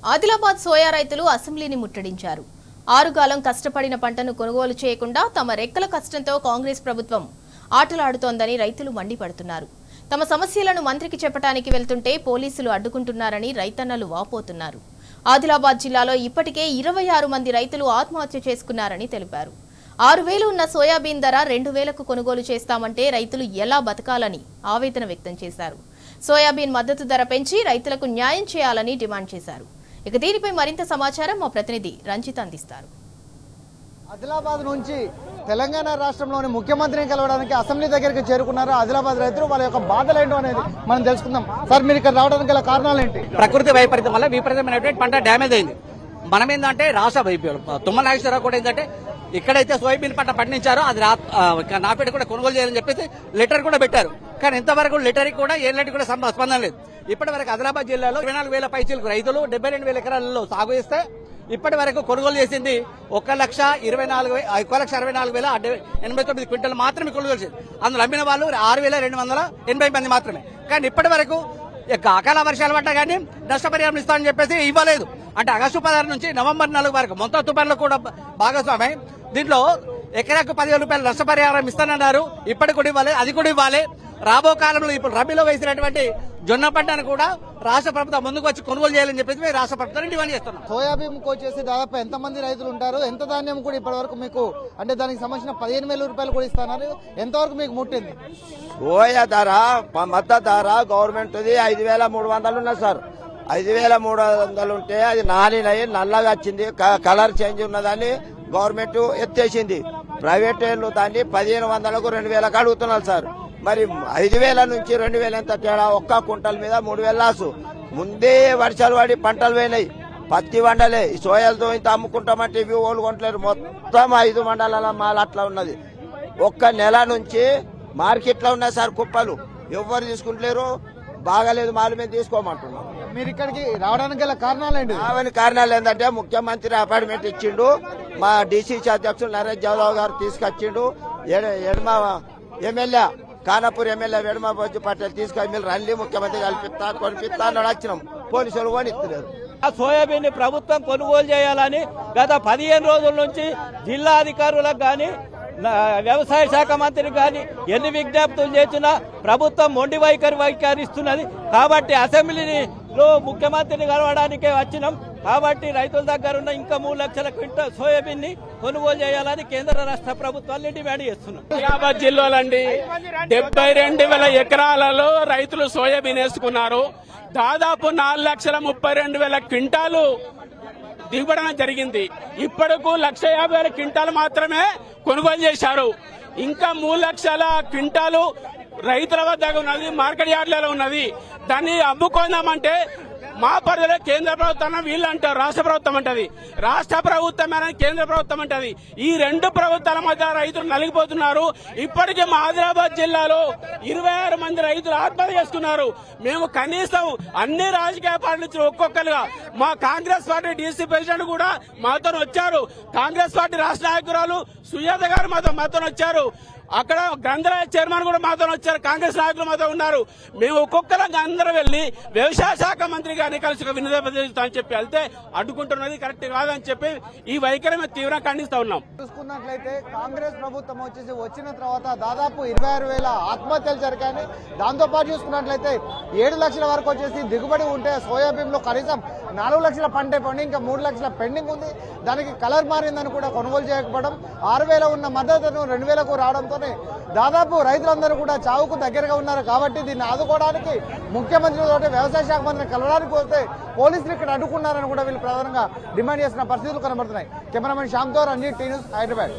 Adilabad soya రైతులు అసెంబ్లీని ముట్టడించారు. ఆరుగాలం కష్టపడిన పంటను కొనుగోలు చేయకుండా తమ రెక్కల కష్టంతో కాంగ్రెస్ ప్రభుత్వం ఆటలాడుతోందని రైతులు మండిపడుతున్నారు. తమ సమస్యలను మంత్రికి చెప్పడానికి వెళ్తుంటే పోలీసులు అడ్డుకుంటున్నారని రైతన్నలు వాపోతున్నారు. ఆదిలాబాద్ జిల్లాలో ఇప్పటికే 26 మంది రైతులు ఆత్మహత్య చేసుకున్నారని తెలిపారు. 6,000 ఉన్న సోయాబీన్ ధర 2,000కు కొనుగోలు చేస్తామంటే రైతులు ఎలా బతకాలని ఆవేదన వ్యక్తం చేశారు. సోయాబీన్ మద్దతు ధర పెంచి రైతులకు న్యాయం చేయాలని డిమాండ్ చేశారు. ఇక దీనిపై మరింత సమాచారం మా ప్రతినిధి రంజిత్ అందిస్తారు. ఆదిలాబాద్ నుంచి తెలంగాణ రాష్ట్రంలోని ముఖ్యమంత్రిని కలవడానికి అసెంబ్లీ దగ్గరికి చేరుకున్నారు ఆదిలాబాద్ రైతులు. వాళ్ళ యొక్క బాధలు ఏంటో అనేది మనం తెలుసుకుందాం. సార్, మీరు ఇక్కడ రావడానికి గల కారణాలు ఏంటి? ప్రకృతి వైపరీత్యం వల్ల విపరీతమైనటువంటి పంట డ్యామేజ్ అయింది. మనం ఏంటంటే రాష్ట్ర తుమ్మల నాగేశ్వరరావు కూడా ఏంటంటే ఇక్కడైతే సోయాబీన్ పంట పండించారో అది నాపేట కూడా కొనుగోలు చేయాలని చెప్పేసి లెటర్ కూడా పెట్టారు. కానీ ఇంతవరకు లెటర్ కూడా ఏళ్ళకి కూడా స్పందన లేదు. ఇప్పటి వరకు ఆదిలాబాద్ జిల్లాలో 24,000 పైచీలకు రైతులు 72,000 ఎకరాలలో సాగు చేస్తే ఇప్పటి వరకు కొనుగోలు చేసింది 1,64,089 క్వింటల్ మాత్రమే కొనుగోలు చేసింది. అందులో అమ్మిన వాళ్ళు 6,280 మంది మాత్రమే. కానీ ఇప్పటి వరకు అకాల వర్షాలు పడ్డా కానీ నష్టపరిహారం ఇస్తామని చెప్పేసి ఇవ్వలేదు. అంటే ఆగస్టు 16 నుంచి నవంబర్ 4 వరకు మొత్తం తుఫాన్లో కూడా భాగస్వామి. దీంట్లో ఎకరాకు 10,000 రూపాయలు నష్టపరిహారం ఇస్తానన్నారు. ఇప్పటికి కూడా ఇవ్వాలి, అది కూడా ఇవ్వాలి. రాబో కాలంలో ఇప్పుడు రబీలో వేసినటువంటి జొన్న పంటను కూడా రాష్ట్ర ప్రభుత్వం ముందుకు వచ్చి కొనుగోలు చేయాలని చెప్పేసి మేము రాష్ట్ర ప్రభుత్వాన్ని డిమాండ్ చేస్తున్నాం. సోయాబీన్ వచ్చేసి దాదాపు ఎంతమంది రైతులు ఉంటారు? ఎంత ధాన్యం కూడా ఇప్పటి వరకు మీకు అంటే దానికి సంబంధించిన 15,000 రూపాయలు కూడా ఇస్తున్నారు. ఎంతవరకు మీకు ముట్టింది? సోయా ధర మద్దతు ధర గవర్నమెంట్ 5,300 ఉన్నది సార్. 5,300 ఉంటే అది నానినయి నల్లగా వచ్చింది, కలర్ చేంజ్ ఉన్నదని గవర్నమెంట్ ఎత్తేసింది. ప్రైవేట్ వాళ్ళు దాన్ని 1,500కు 2,000కు అడుగుతున్నారు సార్. మరి 5,000 నుంచి 2,000 ఎంత తేడా? ఒక్క కుంటల మీద 3,000 లాసు. ముందే వర్షాలు పడి పంటలు పోయినాయి, పత్తి వండలే. ఈ సోయాలతో ఇంత అమ్ముకుంటామంటే ఇవి ఓళ్ళు కొంటలేరు. మొత్తం 5 మండలాల మాల్ అట్లా ఉన్నది. ఒక్క నెల నుంచి మార్కెట్లో ఉన్నాయి సార్ కుప్పలు. ఎవరు తీసుకుంటలేరు. బాగాలేదు, మాలు మీద తీసుకోమంటున్నాం. మీరు ఇక్కడికి రావడానికి గల కారణాలు ఏంటి? రావని కారణాలు ఏంటంటే ముఖ్యమంత్రి అపాయింట్మెంట్ ఇచ్చిండు. మా డిసిసి అధ్యక్షుడు నరేష్ యాదవ్ గారు తీసుకొచ్చిండు. ఎడమ ఎమ్మెల్యే ఖానాపూర్ ఎమ్మెల్యే వెడమబోజు పటేల్ తీసుకొని మీరు రండి ముఖ్యమంత్రి కొనిపిస్తా అని వచ్చినాం. పోలీసులు కొని ఇస్తున్నారు. సోయాబీన్ ని ప్రభుత్వం కొనుగోలు చేయాలని గత 15 రోజుల నుంచి జిల్లా అధికారులకు గాని వ్యవసాయ శాఖ మంత్రికి గాని ఎన్ని విజ్ఞప్తులు చేసినా ప్రభుత్వం మొండి వైఖరిస్తున్నది. కాబట్టి అసెంబ్లీలో ముఖ్యమంత్రిని కలవడానికే వచ్చినాం. కాబట్టి రైతుల దగ్గర ఉన్న ఇంకా 3 లక్షల క్వింటల్ సోయాబీన్ ని కొనుగోలు చేయాలని కేంద్ర రాష్ట్ర ప్రభుత్వాన్ని డిమాండ్ చేస్తున్నాం. ఆదిలాబాద్ జిల్లాలండి 72,000 ఎకరాలలో రైతులు సోయాబీన్ వేసుకున్నారు. దాదాపు 4,32,000 క్వింటాలు దిగుబడి జరిగింది. ఇప్పటికు 1,50,000 క్వింటాలు మాత్రమే కొనుగోలు చేశారు. ఇంకా 3 లక్షల క్వింటాలు రైతుల వద్ద ఉన్నది, మార్కెట్ యార్డ్లలో ఉన్నది. దాన్ని అమ్ముకుందామంటే మా పరిధిలో కేంద్ర ప్రభుత్వం వీళ్ళు అంటారు, రాష్ట్ర ప్రభుత్వం అంటది. రాష్ట్ర ప్రభుత్వం కేంద్ర ప్రభుత్వం అంటది. ఈ 2 ప్రభుత్వాల మధ్య రైతులు నలిగిపోతున్నారు. ఇప్పటికే మా ఆదిలాబాద్ జిల్లాలో 26 మంది రైతులు ఆత్మహత్య చేసుకున్నారు. మేము కనీసం అన్ని రాజకీయ పార్టీల నుంచి ఒక్కొక్కరుగా మా కాంగ్రెస్ పార్టీ డీసీ ప్రెసిడెంట్ కూడా మాతో వచ్చారు. కాంగ్రెస్ పార్టీ రాష్ట్ర నాయకురాలు సుజాత గారు మాతో వచ్చారు. అక్కడ గ్రంథాలయ చైర్మన్ కూడా మాతో వచ్చారు. కాంగ్రెస్ నాయకులు మాతో ఉన్నారు. మేము ఒక్కొక్కరంగా అందరూ వెళ్లి వ్యవసాయ శాఖ మంత్రి గారిని కలిసి వినతి చెప్పి వెళ్తే అడ్డుకుంటున్నది కరెక్ట్ కాదని చెప్పి ఈ వైఖరి మేము తీవ్రంగా ఖండిస్తా ఉన్నాం. చూసుకున్నట్లయితే కాంగ్రెస్ ప్రభుత్వం వచ్చిన తర్వాత దాదాపు 26,000 ఆత్మహత్యలు జరిగాయి. దాంతో పాటు చూసుకున్నట్లయితే 7 లక్షల వరకు వచ్చేసి దిగుబడి ఉంటే సోయాబీన్ లో కనీసం 4 లక్షల పంట పండి ఇంకా 3 లక్షల పెండింగ్ ఉంది. దానికి కలర్ మారిందని కూడా కొనుగోలు చేయకపోవడం, 6,000 ఉన్న మద్దతును 2,000కు రావడంతో దాదాపు రైతులందరూ కూడా చావుకు దగ్గరగా ఉన్నారు. కాబట్టి దీన్ని ఆదుకోవడానికి ముఖ్యమంత్రితో వ్యవసాయ శాఖ మంత్రిని కలవడానికి పోతే పోలీసులు ఇక్కడ అడ్డుకున్నారని కూడా వీళ్ళు ప్రధానంగా డిమాండ్ చేసిన పరిస్థితులు కనబడుతున్నాయి. కెమెరామెన్ శ్యామ్తో రంజిత్, టీ న్యూస్, హైదరాబాద్.